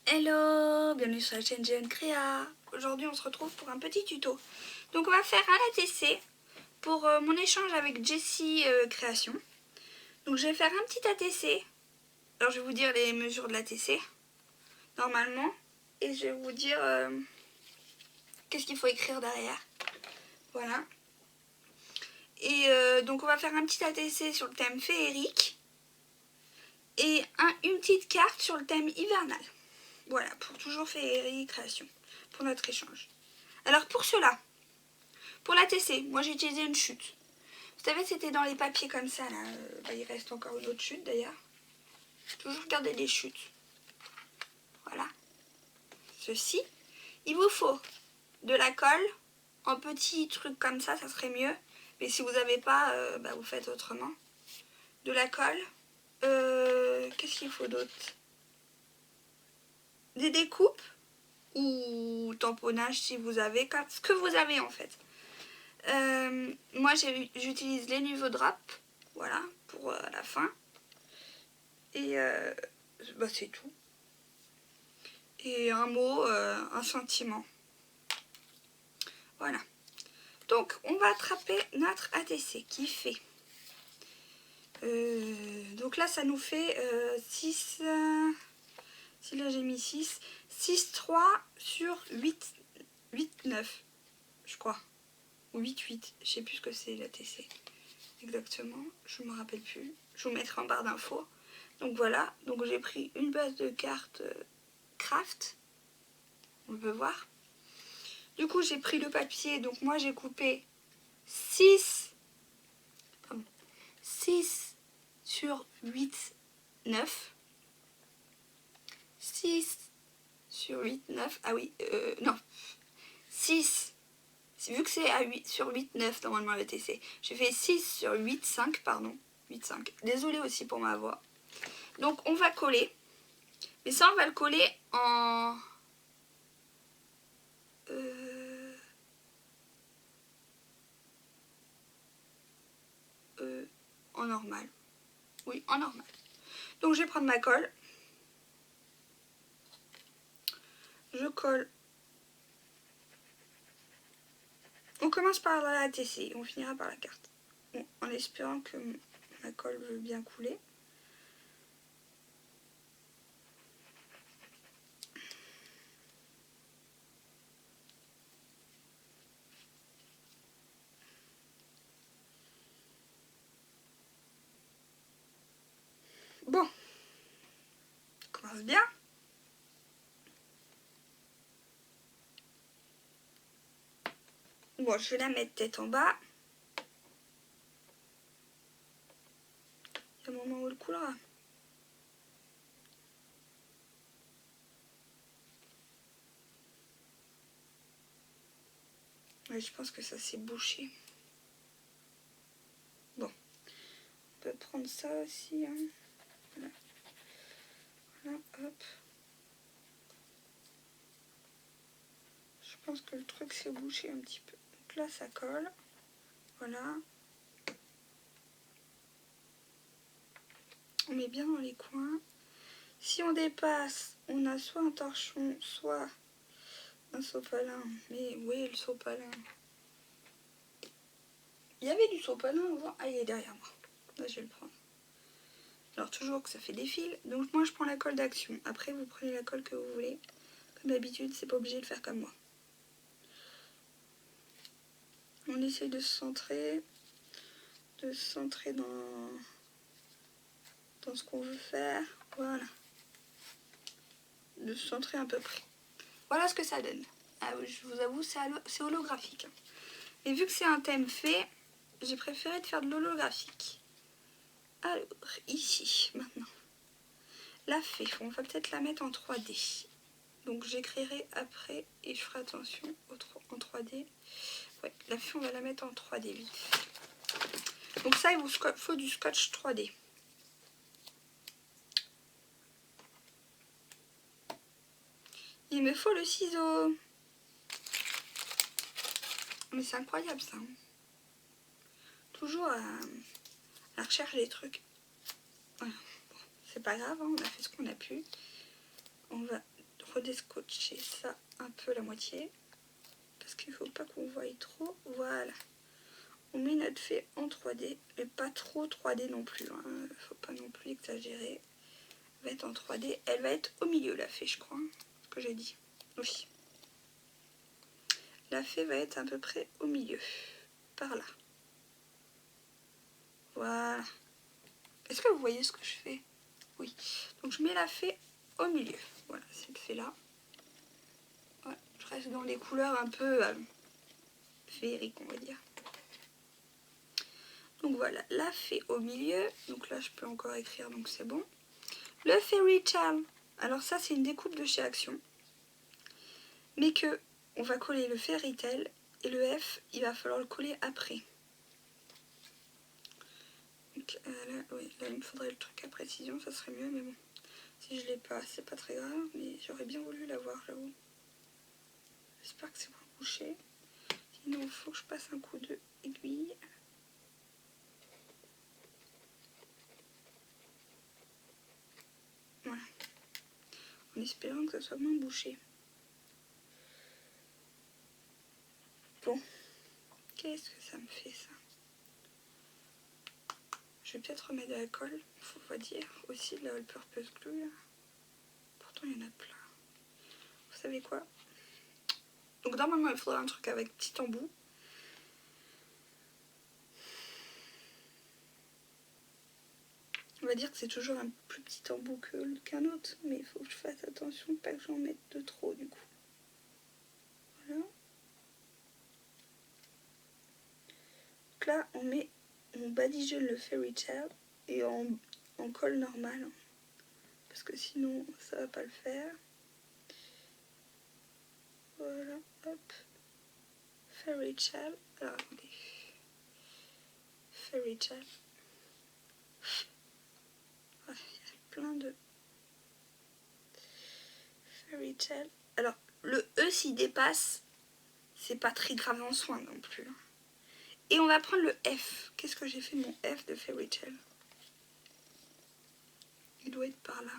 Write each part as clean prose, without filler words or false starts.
Hello, bienvenue sur la chaîne Jeune Créa. Aujourd'hui on se retrouve pour un petit tuto. Donc on va faire un ATC pour mon échange avec Jessie Création. Donc je vais faire un petit ATC. Alors je vais vous dire les mesures de l'ATC normalement. Et je vais vous dire qu'est-ce qu'il faut écrire derrière. Voilà. Et donc on va faire un petit ATC sur le thème féerique. Et une petite carte sur le thème hivernal. Voilà, pour toujours féerie création, pour notre échange. Alors pour cela, pour l'ATC, moi j'ai utilisé une chute. Vous savez, c'était dans les papiers comme ça, là. Il reste encore une autre chute d'ailleurs. Toujours garder les chutes. Voilà. Ceci. Il vous faut de la colle en petits trucs comme ça serait mieux. Mais si vous n'avez pas, vous faites autrement. De la colle. Qu'est-ce qu'il faut d'autre? Des découpes ou tamponnage si vous avez, ce que vous avez en fait. Moi j'utilise les niveaux drop, voilà, pour la fin. Et c'est tout. Et un mot, un sentiment. Voilà. Donc on va attraper notre ATC qui fait. Donc là ça nous fait 6. Si là j'ai mis 6. 6, 3 sur 8, 8, 9, je crois. Ou 8, 8. Je sais plus ce que c'est l'ATC. Exactement. Je me rappelle plus. Je vous mettrai en barre d'infos. Donc voilà. Donc j'ai pris une base de cartes craft. On peut voir. Du coup j'ai pris le papier. Donc moi j'ai coupé 6 sur 8, 9. 6 sur 8, 9. Ah oui, non. 6. Vu que c'est à 8 sur 8, 9 normalement le TC. J'ai fait 6 sur 8, 5, pardon. 8, 5. Désolée aussi pour ma voix. Donc on va coller. Mais ça on va le coller en... en normal. Oui, en normal. Donc je vais prendre ma colle. Je colle. On commence par la ATC. On finira par la carte. Bon, en espérant que ma colle veut bien couler. Bon. On commence bien. Bon, je vais la mettre tête en bas. Il y a un moment où elle coulera. Ouais, je pense que ça s'est bouché. Bon. On peut prendre ça aussi. Hein. Voilà. Voilà, hop. Je pense que le truc s'est bouché un petit peu. Donc là, ça colle. Voilà. On met bien dans les coins. Si on dépasse, on a soit un torchon, soit un sopalin. Mais où est le sopalin? Il y avait du sopalin avant. Ah, il est derrière moi. Là, je vais le prendre. Alors, toujours que ça fait des fils. Donc, moi, je prends la colle d'action. Après, vous prenez la colle que vous voulez. Comme d'habitude, c'est pas obligé de faire comme moi. On essaye de se centrer. De se centrer dans ce qu'on veut faire. Voilà. De se centrer à peu près. Voilà ce que ça donne. Ah, je vous avoue, c'est holographique. Et vu que c'est un thème fait, j'ai préféré de faire de l'holographique. Alors, ici, maintenant. La fée, on va peut-être la mettre en 3D. Donc j'écrirai après et je ferai attention en 3D. Ouais, la fée, on va la mettre en 3D vite. Donc ça, il vous faut du scotch 3D. Il me faut le ciseau. Mais c'est incroyable ça. Toujours à la recherche des trucs. Voilà. Bon, c'est pas grave, hein, on a fait ce qu'on a pu. On va redescotcher ça un peu la moitié. Parce qu'il ne faut pas qu'on voie trop. Voilà. On met notre fée en 3D. Mais pas trop 3D non plus. Il ne faut pas non plus exagérer. Elle va être en 3D. Elle va être au milieu la fée, je crois. Ce que j'ai dit. Oui. La fée va être à peu près au milieu. Par là. Voilà. Est-ce que vous voyez ce que je fais? Oui. Donc je mets la fée au milieu. Voilà, cette fée-là. Ouais, je reste dans les couleurs un peu féeriques, on va dire. Donc voilà, la fée au milieu. Donc là, je peux encore écrire, donc c'est bon. Le Fairy Charm. Alors ça, c'est une découpe de chez Action. Mais que on va coller le Fairy Tail. Et le F, il va falloir le coller après. Donc là, oui, là, il me faudrait le truc à précision, ça serait mieux, mais bon. Si je l'ai pas, c'est pas très grave, mais j'aurais bien voulu l'avoir, j'avoue. J'espère que c'est pas bouché. Sinon, il faut que je passe un coup de aiguille. Voilà. En espérant que ça soit moins bouché. Bon. Qu'est-ce que ça me fait, ça? Je vais peut-être remettre de la colle, il faut pas dire. Aussi de la All Purpose Glue, là. Pourtant, il y en a plein. Vous savez quoi? Donc, normalement, il faudra un truc avec petit embout. On va dire que c'est toujours un plus petit embout qu'un autre, mais il faut que je fasse attention, pas que j'en mette de trop, du coup. Voilà. Donc là, on badigeonne le Fairy Tail et en colle normale, parce que sinon, ça va pas le faire. Voilà, hop. Fairy Tail. Alors, attendez. Fairy Tail. Voilà, il y a plein de Fairy Tail. Alors, le E s'il dépasse, c'est pas très grave en soi non plus. Et on va prendre le F. Qu'est-ce que j'ai fait de mon F de Fairy Tail? Il doit être par là.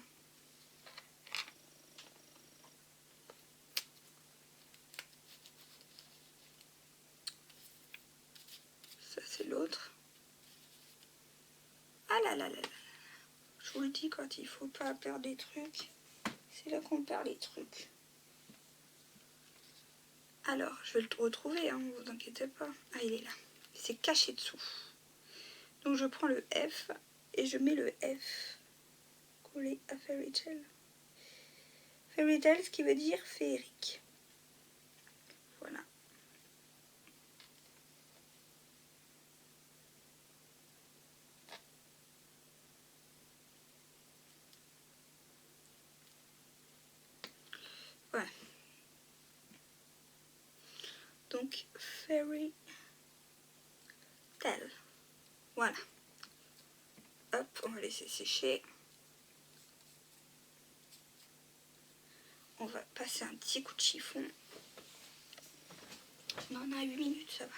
Ça, c'est l'autre. Ah là là là là. Je vous le dis, quand il faut pas perdre des trucs, c'est là qu'on perd les trucs. Alors, je vais le retrouver, hein, ne vous inquiétez pas. Ah, il est là. C'est caché dessous. Donc, je prends le F et je mets le F collé à Fairy Tail. Fairy Tail, ce qui veut dire féerique. Voilà. Voilà. Donc, Fairy Tail. Voilà. Hop, on va laisser sécher. On va passer un petit coup de chiffon. On en a 8 minutes, ça va.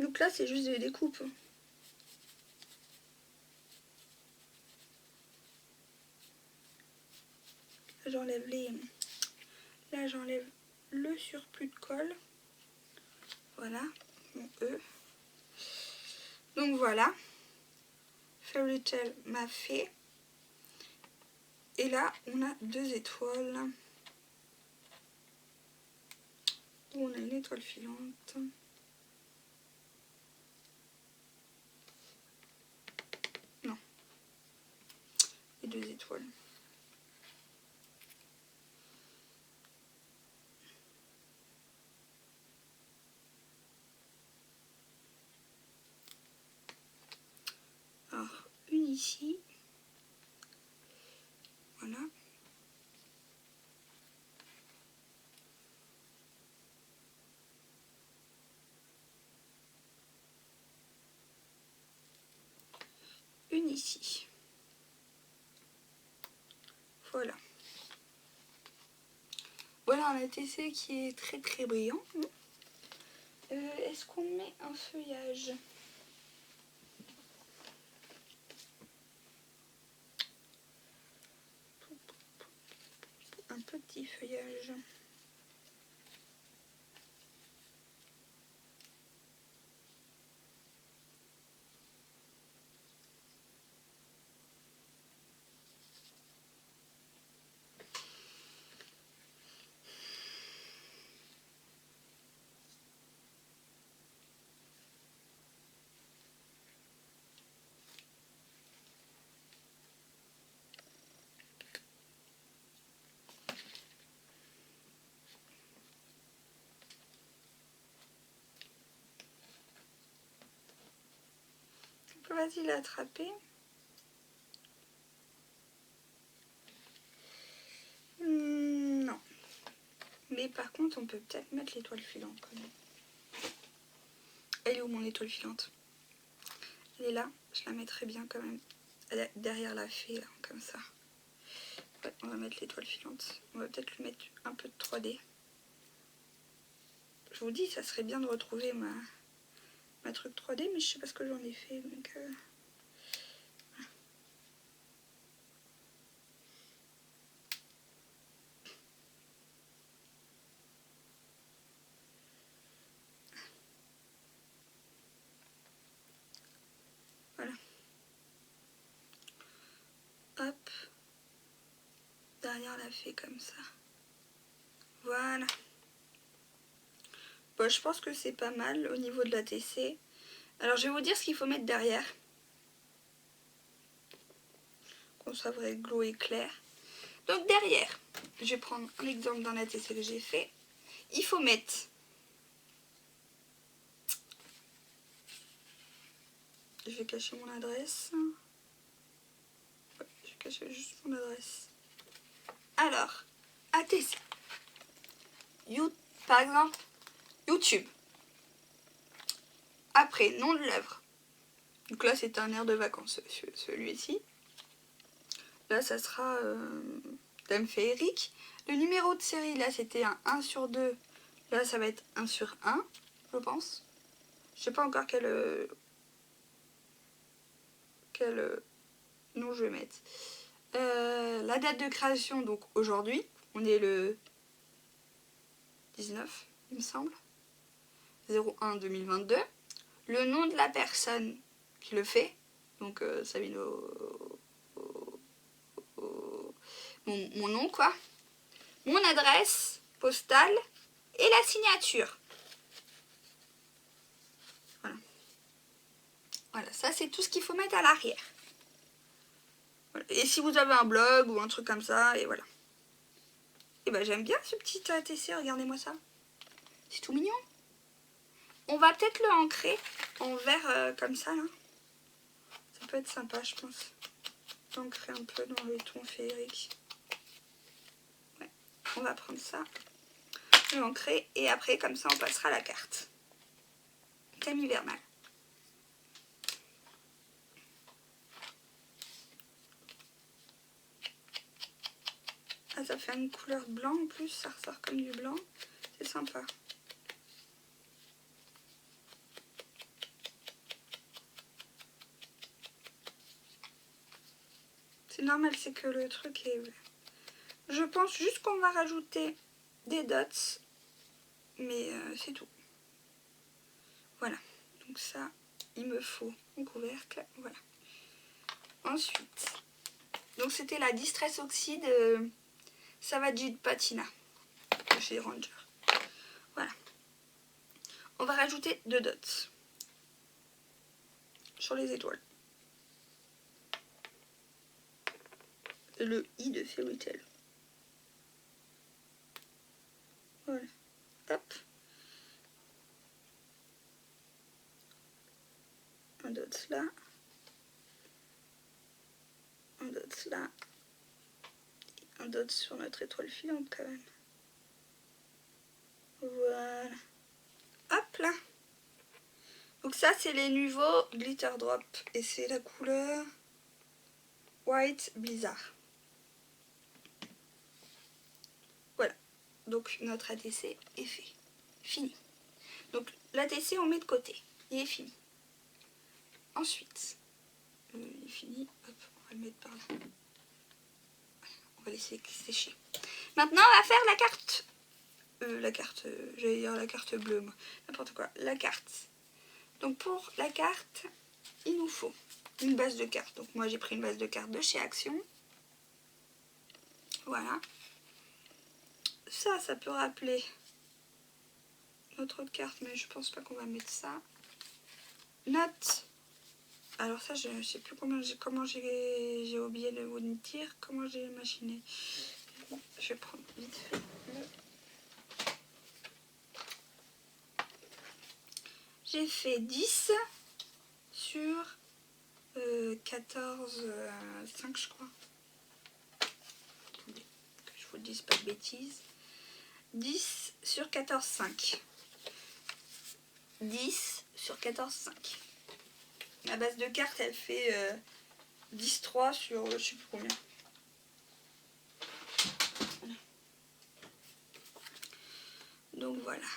Donc là, c'est juste des découpes. J'enlève Là, j'enlève le surplus de colle. Voilà, mon E. Donc voilà. Fairy Tail m'a fait. Et là, on a 2 étoiles. Où on a une étoile filante. Non. Et 2 étoiles. Alors, une ici. Voilà. Une ici. Voilà. Voilà un ATC qui est très très brillant. Est-ce qu'on met un feuillage? nettoyage. Vas-y l'attraper. Non. Mais par contre, on peut peut-être mettre l'étoile filante quand même. Elle est où mon étoile filante? Elle est là. Je la mettrai bien quand même. Elle est derrière la fée, là, comme ça. Ouais, on va mettre l'étoile filante. On va peut-être lui mettre un peu de 3D. Je vous dis, ça serait bien de retrouver ma truc 3D, mais je sais pas ce que j'en ai fait. Donc, voilà. Hop. Derrière la fée comme ça. Voilà. Bon, je pense que c'est pas mal au niveau de la TC. Alors je vais vous dire ce qu'il faut mettre derrière. Qu'on soit vrai, glow et clair. Donc derrière, je vais prendre un exemple d'un ATC que j'ai fait. Il faut mettre je vais cacher mon adresse. Ouais, je vais cacher juste mon adresse. Alors, ATC. Par exemple, YouTube. Après, nom de l'œuvre. Donc là, c'est un air de vacances, celui-ci. Là, ça sera thème féerique. Le numéro de série, là, c'était un 1 sur 2. Là, ça va être 1 sur 1, je pense. Je sais pas encore quel nom je vais mettre. La date de création, donc aujourd'hui. On est le 19, il me semble. 01-2022. Le nom de la personne qui le fait. Donc, Sabine mon nom, quoi. Mon adresse postale et la signature. Voilà. Voilà, ça c'est tout ce qu'il faut mettre à l'arrière. Voilà. Et si vous avez un blog ou un truc comme ça, et voilà. Et ben j'aime bien ce petit ATC, regardez-moi ça. C'est tout mignon. On va peut-être le ancrer en vert comme ça, là. Ça peut être sympa, je pense. Ancrer un peu dans le ton féerique. Ouais. On va prendre ça, l'ancrer, et après, comme ça, on passera à la carte. Thème hivernal. Ah, ça fait une couleur blanc en plus, ça ressort comme du blanc. C'est sympa. C'est normal, c'est que le truc est... Je pense juste qu'on va rajouter des dots, mais c'est tout. Voilà, donc ça, il me faut un couvercle, voilà. Ensuite, donc c'était la Distress Oxide Savagid Patina de chez Ranger. Voilà. On va rajouter 2 dots sur les étoiles. Le I de Fairy Tail. Voilà. Hop. Un dot là. Un dot là. Un dot sur notre étoile filante quand même. Voilà. Hop là. Donc ça c'est les nouveaux Glitter Drop. Et c'est la couleur White Blizzard. Voilà. Donc notre ATC est fait. Fini. Donc l'ATC on met de côté. Il est fini. Ensuite, il est fini. Hop, on va le mettre par là. Voilà. On va laisser sécher. Maintenant, on va faire la carte, j'allais dire la carte bleue, moi. N'importe quoi. La carte. Donc pour la carte, il nous faut une base de carte. Donc moi j'ai pris une base de carte de chez Action. Voilà. Ça peut rappeler notre autre carte, mais je pense pas qu'on va mettre ça. Note. Alors ça, je sais plus comment j'ai oublié de vous dire, comment j'ai machiné. Bon, je vais prendre vite fait J'ai fait 10 sur 14, 5 je crois. Attendez, que je vous dise pas de bêtises. 10 sur 14, 5. 10 sur 14, 5. La base de carte, elle fait 10, 3 sur je sais plus combien. Donc voilà.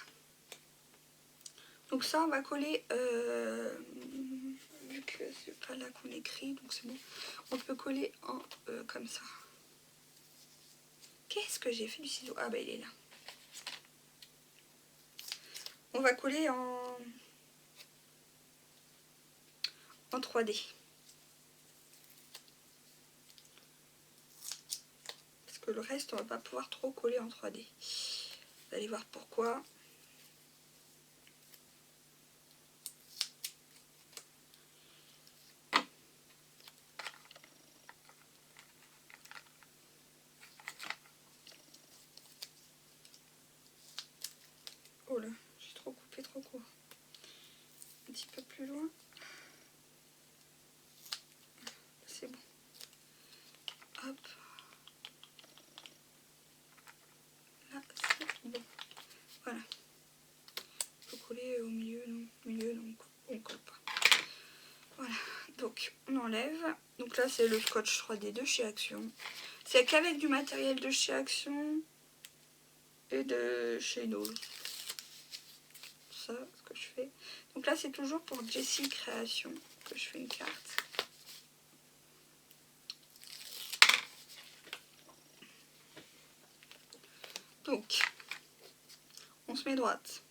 Donc ça, on va coller, vu que c'est pas là qu'on écrit, donc c'est bon. On peut coller en comme ça. Qu'est-ce que j'ai fait du ciseau? Ah bah il est là. On va coller en 3D. Parce que le reste, on va pas pouvoir trop coller en 3D. Vous allez voir pourquoi. Oh là, j'ai trop coupé trop court. Un petit peu plus loin. C'est bon. Hop. Là, c'est bon. Voilà. Il faut coller au milieu, non. Au milieu, non, on colle pas. Voilà. Donc, on enlève. Donc là, c'est le scotch 3D de chez Action. C'est qu'avec du matériel de chez Action et de chez Knowles. Ça, ce que je fais. Donc là, c'est toujours pour Jessie Création que je fais une carte. Donc, on se met droite.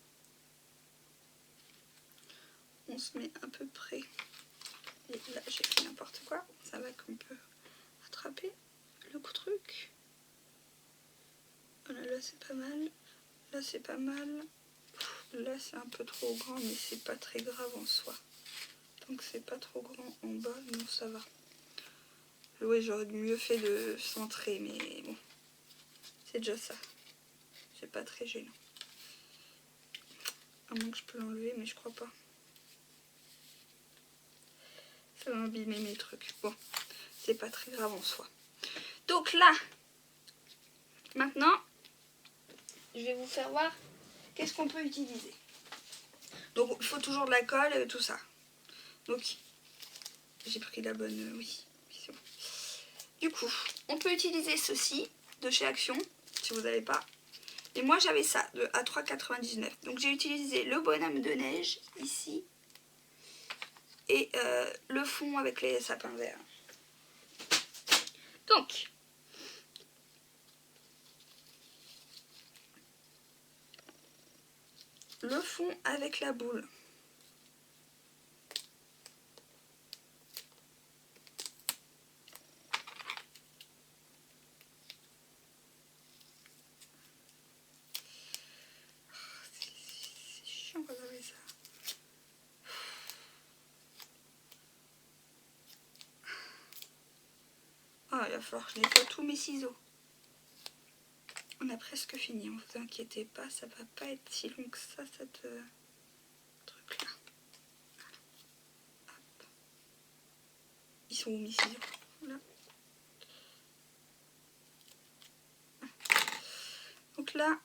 On se met à peu près. Et là, j'ai fait n'importe quoi. Ça va qu'on peut attraper le truc. Voilà, là, c'est pas mal. Là, c'est pas mal. Là, c'est un peu trop grand, mais c'est pas très grave en soi. Donc, c'est pas trop grand en bas. Non, ça va. Oui, j'aurais mieux fait de centrer, mais bon. C'est déjà ça. C'est pas très gênant. À moins que je peux l'enlever, mais je crois pas. Ça va abîmer mes trucs. Bon, c'est pas très grave en soi. Donc là, maintenant, je vais vous faire voir qu'est-ce qu'on peut utiliser. Donc, il faut toujours de la colle, tout ça. Donc, j'ai pris la bonne... oui, c'est bon. Du coup, on peut utiliser ceci de chez Action, si vous n'avez pas. Et moi, j'avais ça à 3,99. Donc, j'ai utilisé le bonhomme de neige, ici. Et le fond avec les sapins verts. Donc, le fond avec la boule. C'est chiant quand j'avais ça. Ah, il va falloir que je nettoie tous mes ciseaux. On a presque fini, ne vous inquiétez pas, ça va pas être si long que ça, cette truc-là. Hop. Ils sont où mes ciseaux? Là. Donc là,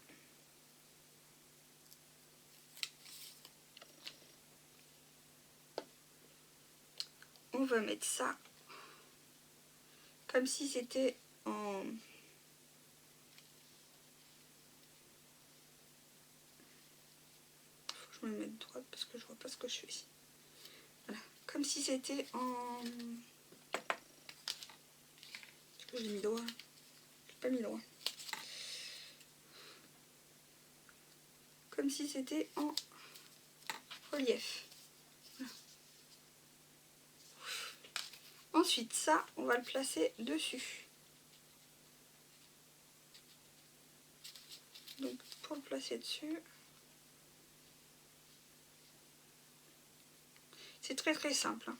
on va mettre ça comme si c'était en... Faut que je me mette droite parce que je vois pas ce que je fais ici. Voilà. Comme si c'était en... Est-ce que j'ai mis droit? pas mis droit. Comme si c'était en relief. Voilà. Ensuite, ça, on va le placer dessus. Donc, pour le placer dessus, c'est très très simple.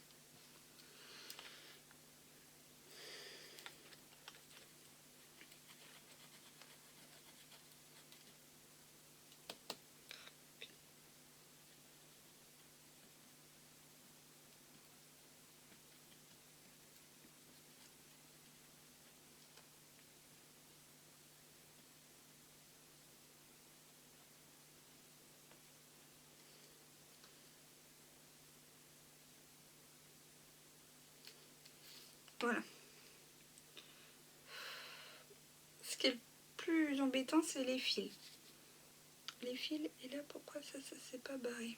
Voilà. Ce qui est le plus embêtant, c'est les fils. Les fils, et là, pourquoi ça s'est pas barré?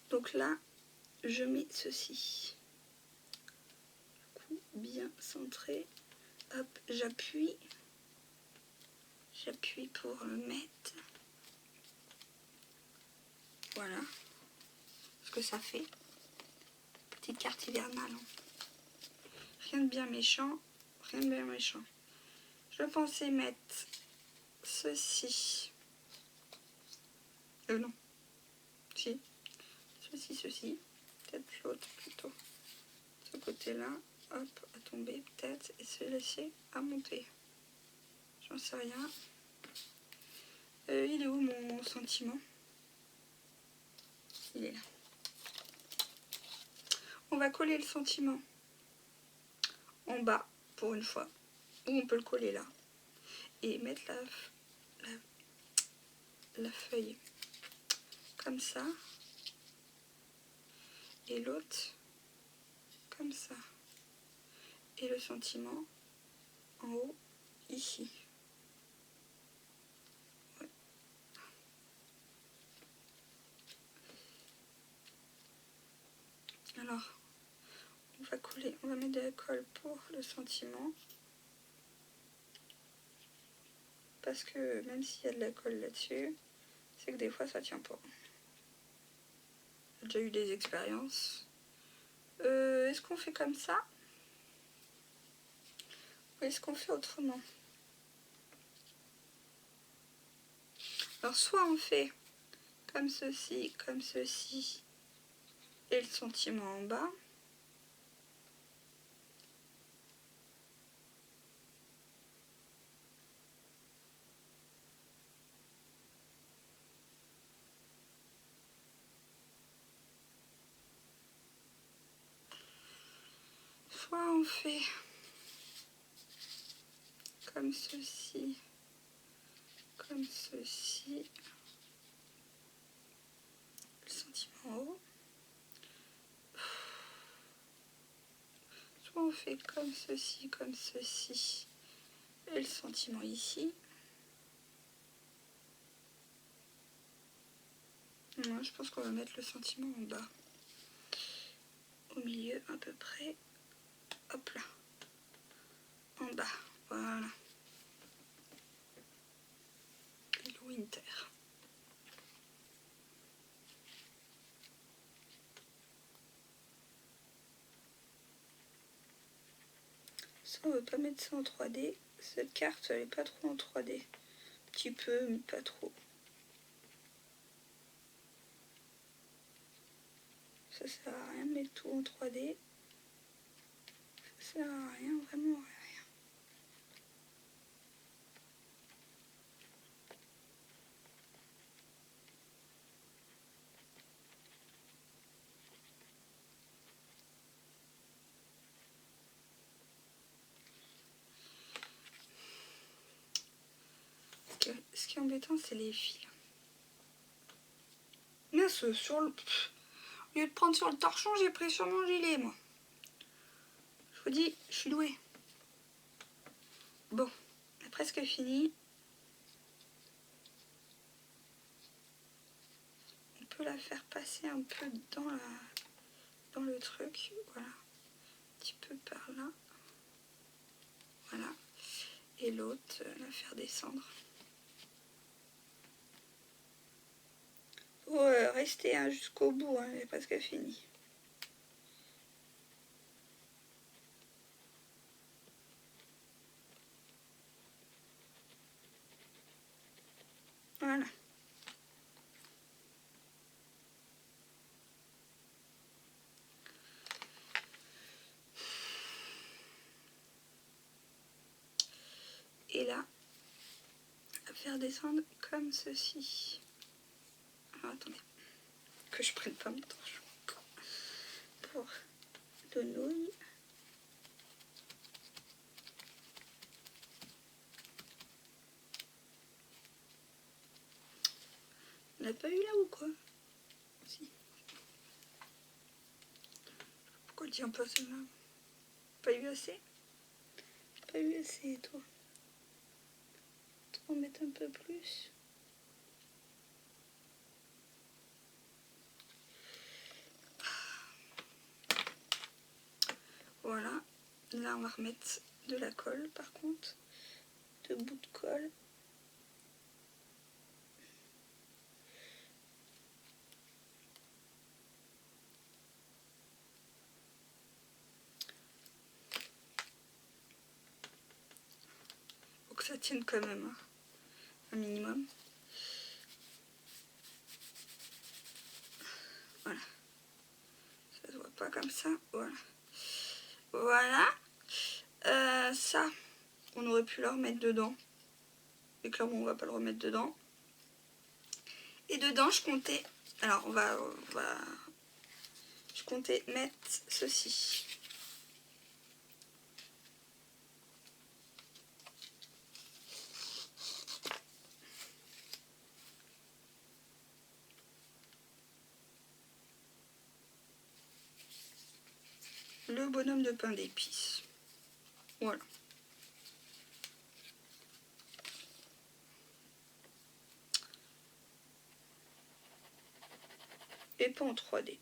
Donc là, je mets ceci. Du coup, bien centré. Hop, j'appuie. J'appuie pour le mettre. Voilà ce que ça fait. Petite carte hivernale. Rien de bien méchant. Rien de bien méchant. Je pensais mettre ceci. Non. Si. Ceci. Peut-être l'autre plutôt. Ce côté-là. Hop, à tomber peut-être. Et se laisser à monter. J'en sais rien. Il est où mon sentiment? Il est là. On va coller le sentiment en bas pour une fois. Ou on peut le coller là. Et mettre la feuille comme ça. Et l'autre comme ça. Et le sentiment en haut ici. Ouais. Alors, on va coller, on va mettre de la colle pour le sentiment. Parce que même s'il y a de la colle là-dessus, c'est que des fois ça tient pas. J'ai déjà eu des expériences. Est-ce qu'on fait comme ça? Ou est-ce qu'on fait autrement? Alors soit on fait comme ceci, et le sentiment en bas. Soit on fait comme ceci, le sentiment en haut. Soit on fait comme ceci, et le sentiment ici. Moi, je pense qu'on va mettre le sentiment en bas. Au milieu, à peu près. Hop là. En bas. Voilà. Et le winter. Ça, on ne veut pas mettre ça en 3D. Cette carte, elle n'est pas trop en 3D. Un petit peu, mais pas trop. Ça sert à rien de mettre tout en 3D. Ça sert à rien, vraiment à rien. Ce qui est embêtant, c'est les fils. Mince, sur le... Au lieu de prendre sur le torchon, j'ai pris sur mon gilet, moi. Je vous dis, je suis douée. Bon, on a presque fini. On peut la faire passer un peu dans le truc. Voilà. Un petit peu par là. Voilà. Et l'autre, la faire descendre. Faut rester hein, jusqu'au bout, hein, elle est presque finie. Voilà. Et là, à faire descendre comme ceci. Alors, attendez, que je prenne pas mon torchon. Pour de nouilles. On n'a pas eu là ou quoi? Si. Pourquoi tu tiens pas celle-là? Pas eu assez? Pas eu assez, toi. On va mettre un peu plus. Voilà. Là, on va remettre de la colle, par contre. Deux bouts de colle. Faut que ça tienne quand même, hein. Un minimum. Voilà. Ça se voit pas comme ça. Voilà. Voilà. Ça, on aurait pu le remettre dedans. Et clairement, on va pas le remettre dedans. Et dedans, je comptais... Alors, je comptais mettre ceci. Le bonhomme de pain d'épices. Voilà. Et pas en 3D.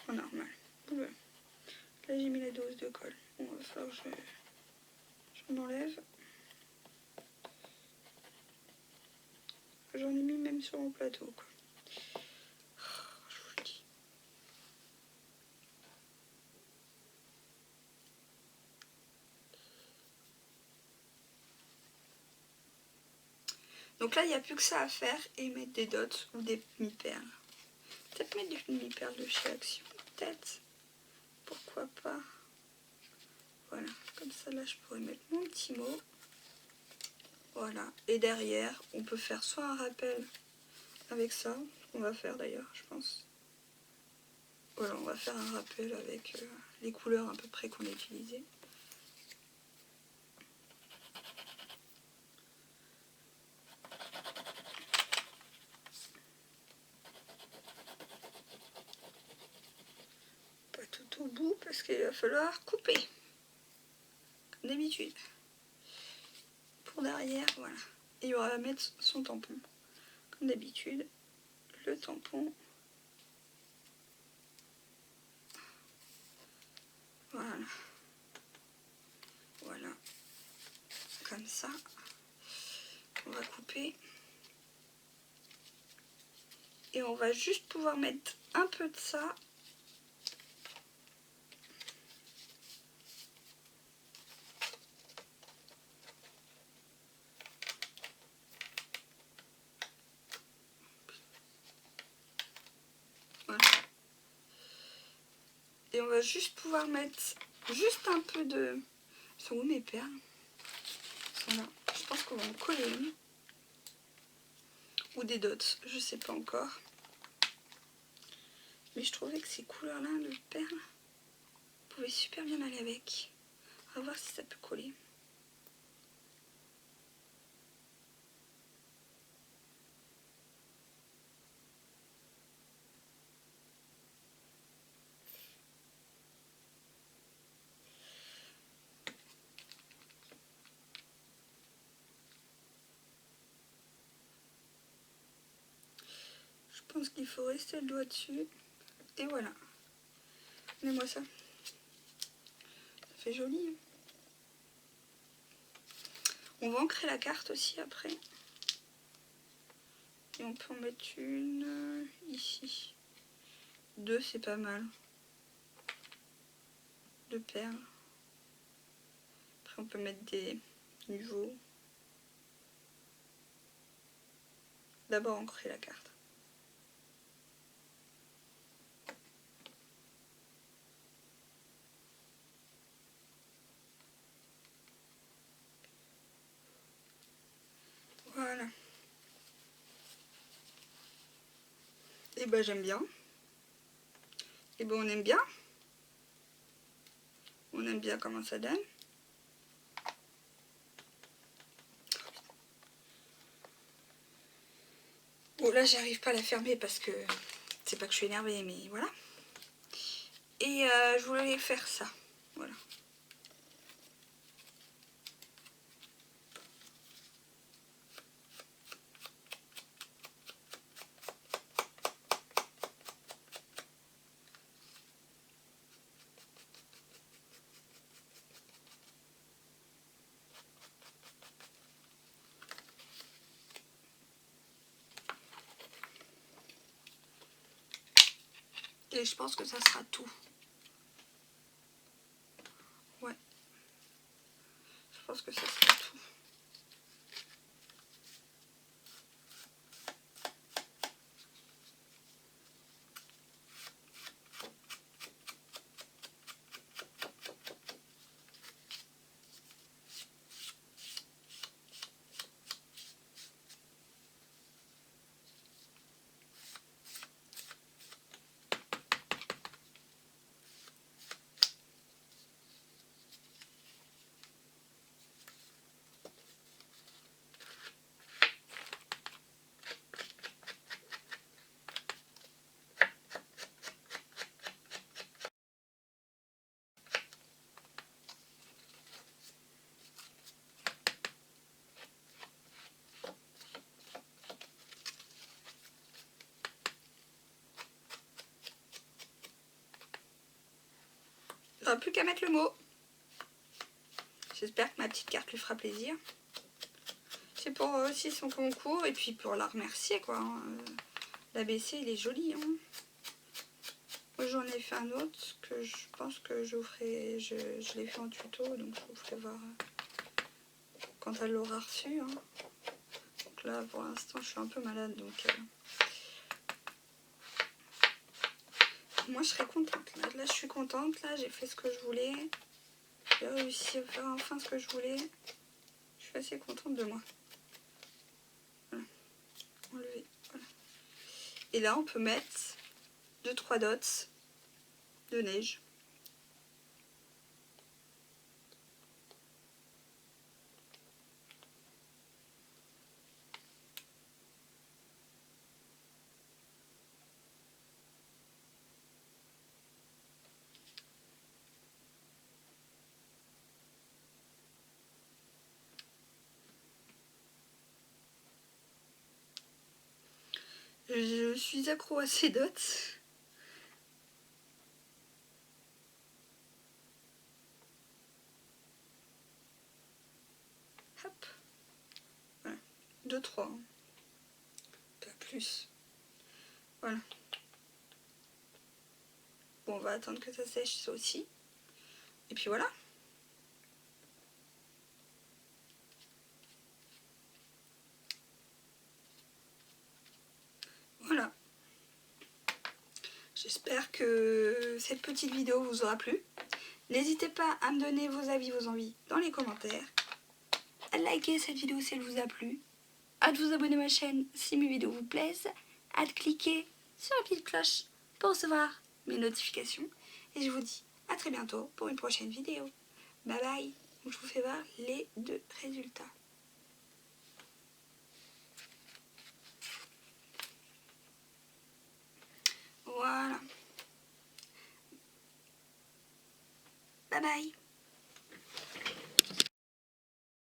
En normal. Là, j'ai mis la dose de colle. Bon, il va falloir que j'en enlève. J'en ai mis même sur mon plateau, quoi. Je vous le dis. Donc là, il n'y a plus que ça à faire et mettre des dots ou des demi-perles. Peut-être mettre des demi-perles de chez Action. Peut-être. Pourquoi pas. Voilà. Comme ça, là, je pourrais mettre mon petit mot. Voilà. Et derrière, on peut faire soit un rappel avec ça, on va faire d'ailleurs, je pense. Voilà, on va faire un rappel avec les couleurs à peu près qu'on a utilisées. Pas tout au bout parce qu'il va falloir couper. Comme d'habitude. Pour derrière, voilà. Et il y aura à mettre son tampon. Comme d'habitude, le tampon. Voilà. Voilà. Comme ça. On va couper. Et on va juste pouvoir mettre un peu de ça. Voilà. Et on va juste pouvoir mettre juste un peu de... Sont où mes perles? Elles sont là. Je pense qu'on va en coller une. Ou des dots, je sais pas encore. Mais je trouvais que ces couleurs-là de perles pouvaient super bien aller avec. On va voir si ça peut coller. Je pense qu'il faut rester le doigt dessus. Et voilà. Mets-moi ça. Ça fait joli. Hein. On va ancrer la carte aussi après. Et on peut en mettre une ici. 2, c'est pas mal. 2 perles. Après, on peut mettre des niveaux. D'abord, ancrer la carte. Voilà. Et ben j'aime bien. Et ben on aime bien. On aime bien comment ça donne. Bon là j'arrive pas à la fermer parce que c'est pas que je suis énervée, mais voilà. Et je voulais faire ça. Voilà. Et je pense que ça sera tout. Ouais. Je pense que ça sera tout. Il n'y aura plus qu'à mettre le mot. J'espère que ma petite carte lui fera plaisir. C'est pour aussi son concours et puis pour la remercier quoi. L'ABC il est joli. Hein. Moi j'en ai fait un autre que je pense que je vous ferai. Je l'ai fait en tuto donc je vous ferai voir quand elle l'aura reçu. Hein. Donc là pour l'instant je suis un peu malade donc. Moi je serais contente. Là je suis contente. Là j'ai fait ce que je voulais. J'ai réussi à faire enfin ce que je voulais. Je suis assez contente de moi. Voilà. Enlever. Voilà. Et là on peut mettre 2-3 dots de neige. Je suis accro à ces dots. Hop. Voilà. 2-3. Hein. Pas plus. Voilà. Bon, on va attendre que ça sèche ça aussi. Et puis voilà. Voilà. J'espère que cette petite vidéo vous aura plu. N'hésitez pas à me donner vos avis, vos envies dans les commentaires. À liker cette vidéo si elle vous a plu. À de vous abonner à ma chaîne si mes vidéos vous plaisent. À de cliquer sur la petite cloche pour recevoir mes notifications. Et je vous dis à très bientôt pour une prochaine vidéo. Bye bye. Donc je vous fais voir les 2 résultats. Voilà. Bye bye.